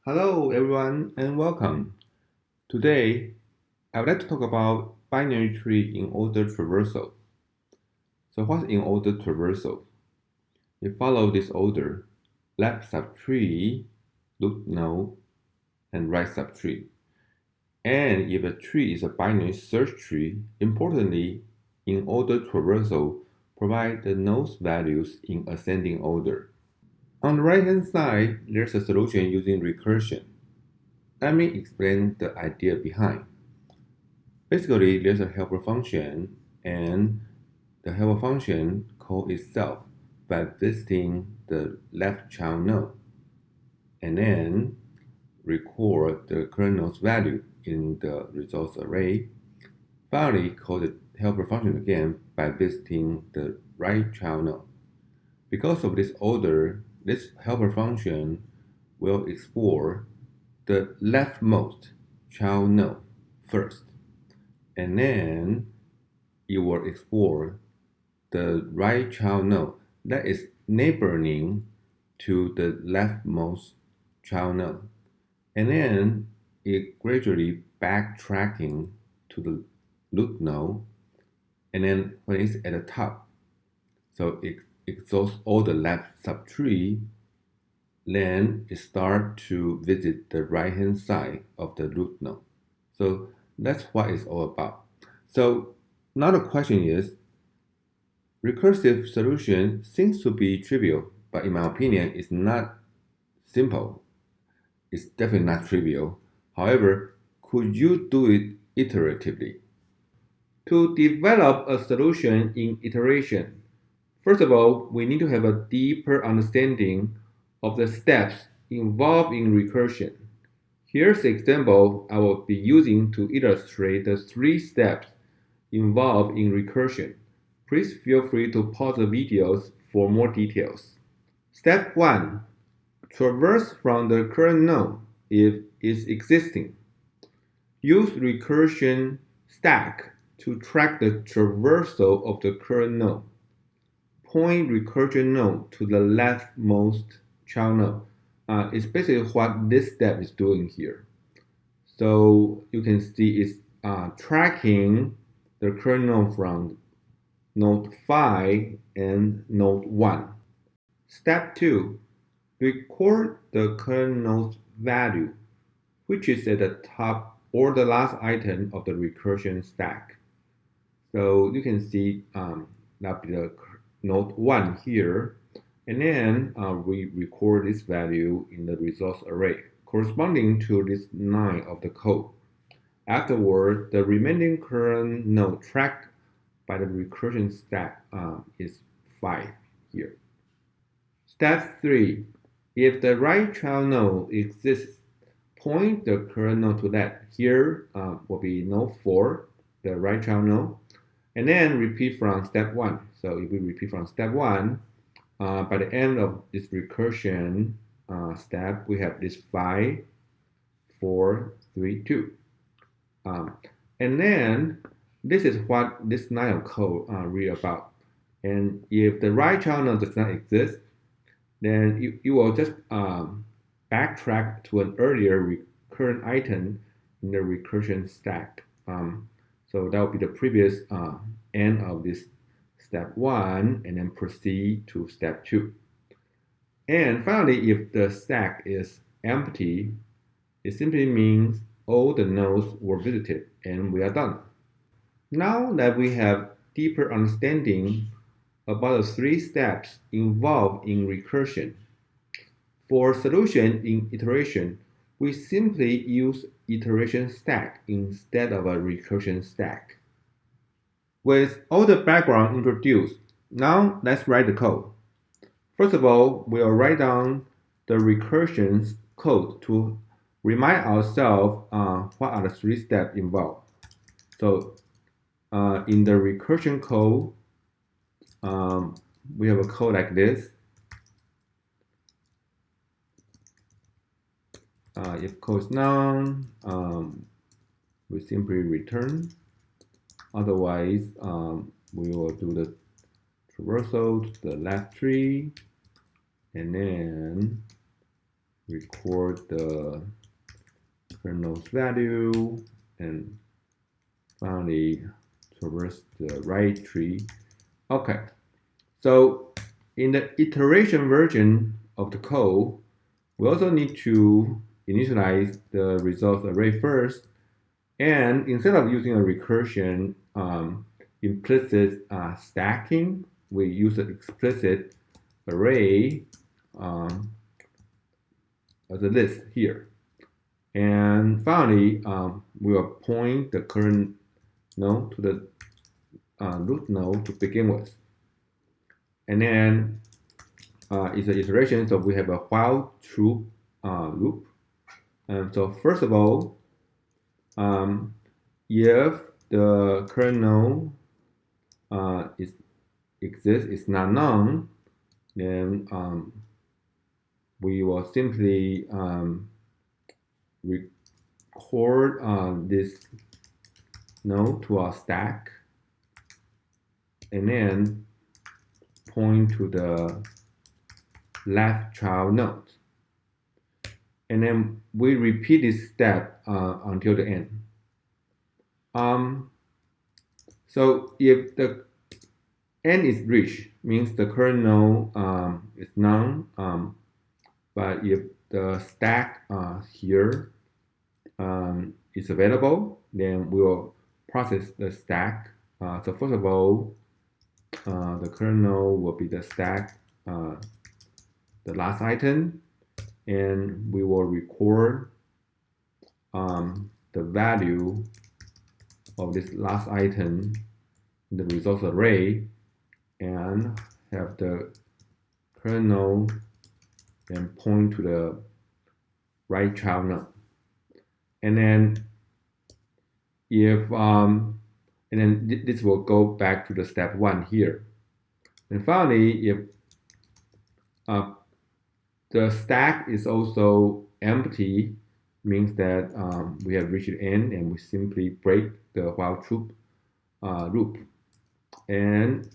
Hello everyone and welcome. Today, I would like to talk about binary tree in order traversal. So what's in order traversal? You follow this order, left subtree, root node, and right subtree. And if a tree is a binary search tree, importantly, in order traversal, provide the nodes values in ascending order. On the right hand side, there's a solution using recursion. Let me explain the idea behind. Basically, there's a helper function, and the helper function calls itself by visiting the left child node, and then record the current node's value in the results array. Finally, call the helper function again by visiting the right child node. Because of this order, this helper function will explore the leftmost child node first, and then you will explore the right child node that is neighboring to the leftmost child node, and then it gradually backtracking to the root node, and then when it's at the top, so it exhausts all the left subtree, then it starts to visit the right hand side of the root node. So that's what it's all about. So now the question is, recursive solution seems to be trivial, but in my opinion, it's not simple. It's definitely not trivial. However, could you do it iteratively? To develop a solution in iteration, first of all, we need to have a deeper understanding of the steps involved in recursion. Here's the example I will be using to illustrate the 3 steps involved in recursion. Please feel free to pause the videos for more details. Step 1. Traverse from the current node if it's existing. Use recursion stack to track the traversal of the current node. Point recursion node to the leftmost child node. It's basically what this step is doing here. So you can see it's tracking the current node from node 5 and node 1. Step 2. Record the current node's value, which is at the top or the last item of the recursion stack. So you can see that'll be the node 1 here, and then we record this value in the results array corresponding to this line of the code. Afterward, the remaining current node tracked by the recursion stack is 5 here. Step 3. If the right child node exists, point the current node to that. Here will be node 4, the right child node, and then repeat from step 1. So if we repeat from step 1, by the end of this recursion step, we have this 5, 4, 3, 2. And then this is what this line of code read about. And if the right child node does not exist, then you will just backtrack to an earlier recurrent item in the recursion stack. So that will be the previous end of this step 1, and then proceed to step 2. And finally, if the stack is empty, it simply means all the nodes were visited and we are done. Now that we have deeper understanding about the 3 steps involved in recursion, for solution in iteration, we simply use iteration stack instead of a recursion stack. With all the background introduced, now let's write the code. First of all, we'll write down the recursion's code to remind ourselves what are the 3 steps involved. So in the recursion code, we have a code like this. If code is none, we simply return. Otherwise, we will do the traversal to the left tree, and then record the kernel's value, and finally traverse the right tree. Okay, so in the iteration version of the code, we also need to initialize the results array first, and instead of using a recursion implicit stacking, we use an explicit array as a list here. And finally, we will point the current node to the root node to begin with. And then it's an iteration, so we have a while true loop. And so first of all, if the current node exists, is not known, then we will simply record this node to our stack, and then point to the left child node. And then we repeat this step until the end. So if the end is reached, means the current node is none. But if the stack here is available, then we will process the stack. So first of all, the current node will be the stack, the last item, and we will record the value of this last item in the results array, and have the current node and point to the right child node. And then if and then this will go back to the step 1 here. And finally, if the stack is also empty, means that we have reached the end, and we simply break the while loop. And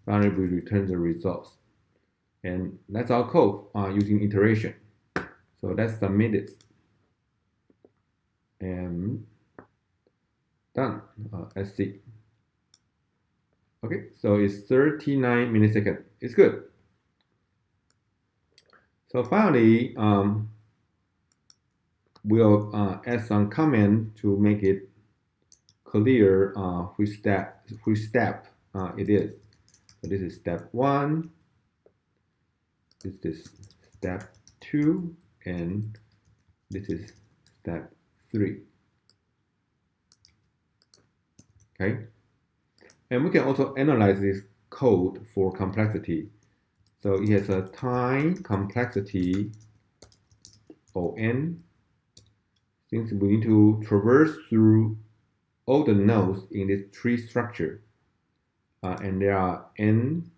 finally, we return the results. And that's our code using iteration. So let's submit it. And done. Let's see. Okay, so it's 39 milliseconds. It's good. So finally, we'll add some comment to make it clear which step it is. So this is step 1. This is step 2, and this is step 3. Okay, and we can also analyze this code for complexity. So it has a time complexity on. Since we need to traverse through all the nodes in this tree structure, and there are n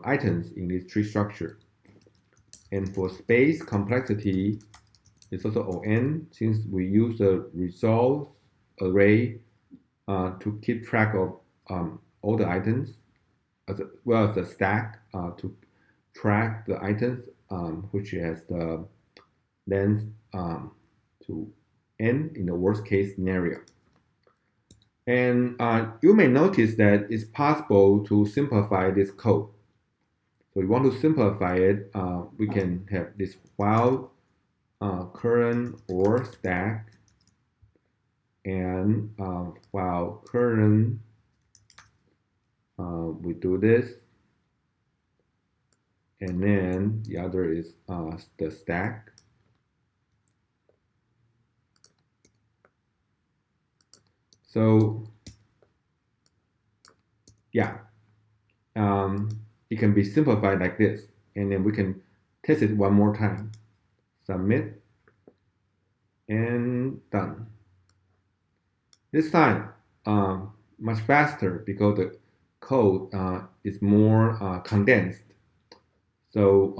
items in this tree structure. And for space complexity, it's also on, since we use a result array to keep track of all the items, as well as the stack to track the items which has the length to n in the worst case scenario. And you may notice that it's possible to simplify this code. So we want to simplify it, we can have this while current or stack, and while current we do this, and then the other is the stack. So yeah, it can be simplified like this, and then we can test it one more time. Submit, and done. This time much faster because the code is more condensed. So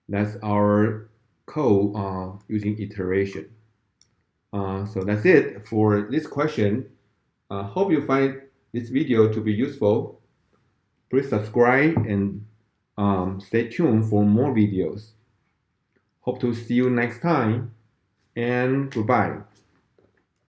that's our code using iteration. So that's it for this question. Hope you find this video to be useful. Please subscribe and stay tuned for more videos. Hope to see you next time, and goodbye.